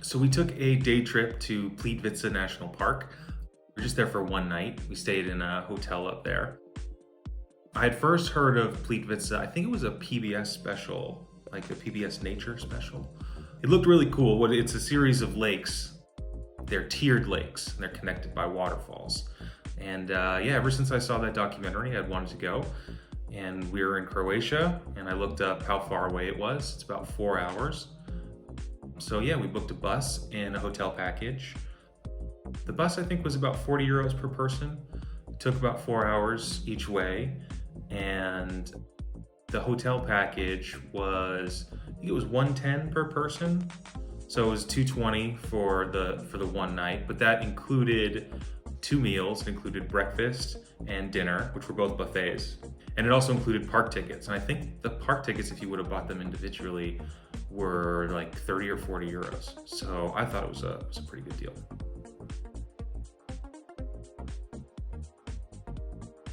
So we took a day trip to Plitvice National Park. We were just there for one night. We stayed in a hotel up there. I had first heard of Plitvice, I think it was a PBS special, like a PBS nature special. It looked really cool. It's a series of lakes. They're tiered lakes, and they're connected by waterfalls. And ever since I saw that documentary, I'd wanted to go. And we were in Croatia, and I looked up how far away it was. It's about 4 hours. So yeah, we booked a bus and a hotel package. The bus, I think, was about 40 euros per person. It took about 4 hours each way. And the hotel package was, I think it was 110 per person. So it was 220 for the one night, but that included 2 meals. It included breakfast and dinner, which were both buffets. And it also included park tickets. And I think the park tickets, if you would have bought them individually, were like 30 or 40 euros. So I thought it was a pretty good deal.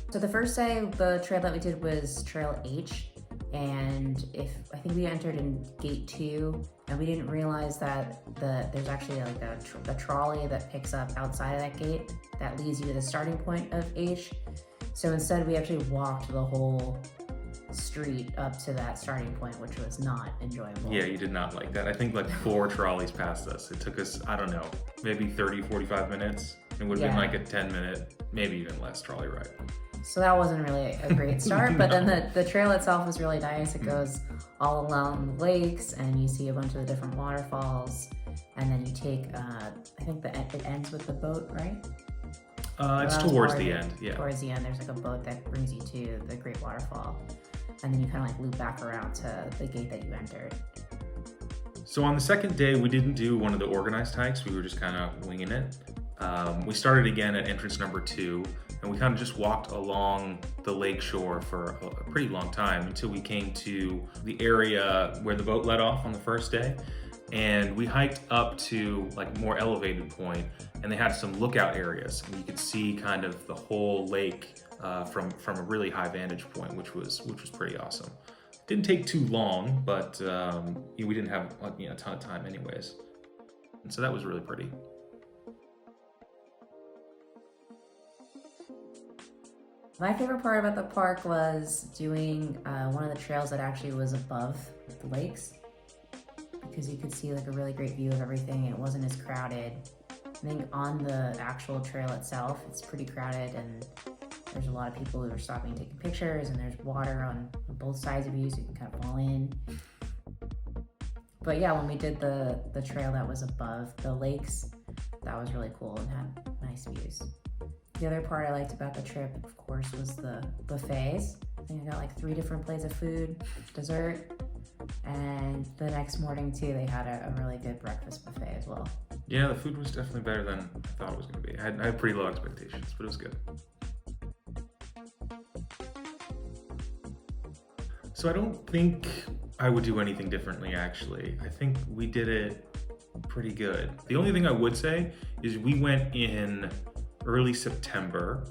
So the first day, the trail that we did was Trail H. And I think we entered in gate 2, and we didn't realize that there's actually like a trolley that picks up outside of that gate that leads you to the starting point of H. So instead we actually walked the whole street up to that starting point, which was not enjoyable. Yeah, you did not like that. I think like 4 trolleys passed us. It took us, I don't know, maybe 30, 45 minutes. It would have been like a 10-minute, maybe even less trolley ride. So that wasn't really a great start, but then the trail itself was really nice. It goes all along the lakes, and you see a bunch of the different waterfalls, and then you take, I think it ends with the boat, right? It's towards the end, yeah. Towards the end, there's like a boat that brings you to the Great Waterfall, and then you kind of like loop back around to the gate that you entered. So on the second day, we didn't do one of the organized hikes. We were just kind of winging it. We started again at entrance number 2, and we kind of just walked along the lake shore for a pretty long time until we came to the area where the boat let off on the first day. And we hiked up to like more elevated point, and they had some lookout areas, and you could see kind of the whole lake from a really high vantage point, which was pretty awesome. Didn't take too long, but we didn't have a ton of time anyways, and so that was really pretty. My favorite part about the park was doing one of the trails that actually was above the lakes, because you could see like a really great view of everything, and it wasn't as crowded. I think on the actual trail itself, it's pretty crowded, and there's a lot of people who are stopping taking pictures, and there's water on both sides of you, so you can kind of fall in. But yeah, when we did the trail that was above the lakes, that was really cool and had nice views. The other part I liked about the trip, of course, was the buffets. I think I got like 3 different plates of food, dessert, and the next morning too, they had a really good breakfast buffet as well. Yeah, the food was definitely better than I thought it was going to be. I had pretty low expectations, but it was good. So I don't think I would do anything differently, actually. I think we did it pretty good. The only thing I would say is we went in early September,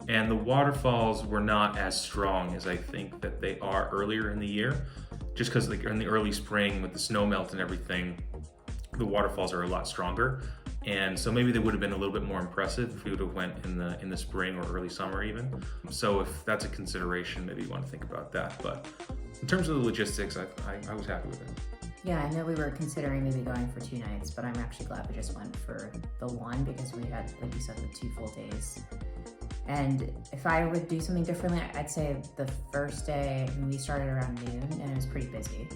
and the waterfalls were not as strong as I think that they are earlier in the year. Just because like in the early spring with the snow melt and everything, the waterfalls are a lot stronger. And so maybe they would have been a little bit more impressive if we would have went in the spring or early summer even. So if that's a consideration, maybe you want to think about that. But in terms of the logistics, I was happy with it. Yeah, I know we were considering maybe going for 2 nights, but I'm actually glad we just went for the one, because we had, like you said, the 2 full days. And if I would do something differently, I'd say the first day, we started around noon, and it was pretty busy.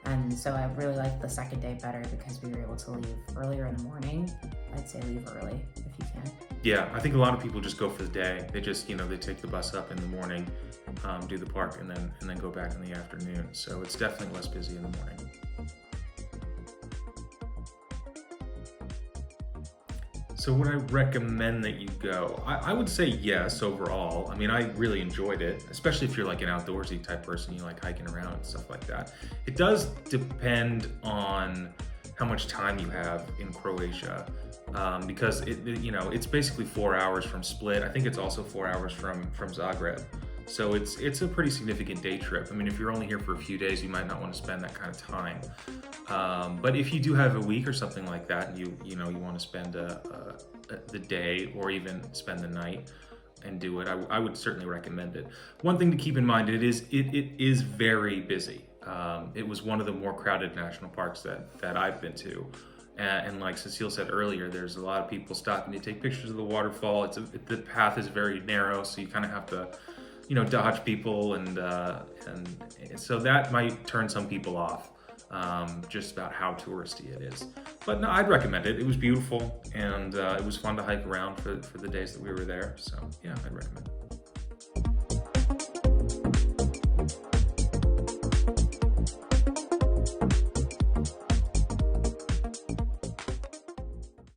And so I really liked the second day better because we were able to leave earlier in the morning. I'd say leave early if you can. Yeah, I think a lot of people just go for the day. They just, they take the bus up in the morning, do the park, and then go back in the afternoon. So it's definitely less busy in the morning. So would I recommend that you go? I would say yes overall. I mean, I really enjoyed it, especially if you're like an outdoorsy type person, you like hiking around and stuff like that. It does depend on how much time you have in Croatia, because it's basically 4 hours from Split. I think it's also 4 hours from Zagreb. So it's a pretty significant day trip. I mean, if you're only here for a few days, you might not want to spend that kind of time. But if you do have a week or something like that, and you want to spend the day or even spend the night and do it, I would certainly recommend it. One thing to keep in mind, it is very busy. It was one of the more crowded national parks that I've been to. And like Cecile said earlier, there's a lot of people stopping to take pictures of the waterfall. The path is very narrow, so you kind of have to, dodge people, and so that might turn some people off, just about how touristy it is. But no, I'd recommend it. It was beautiful, and it was fun to hike around for the days that we were there. So yeah, I'd recommend it.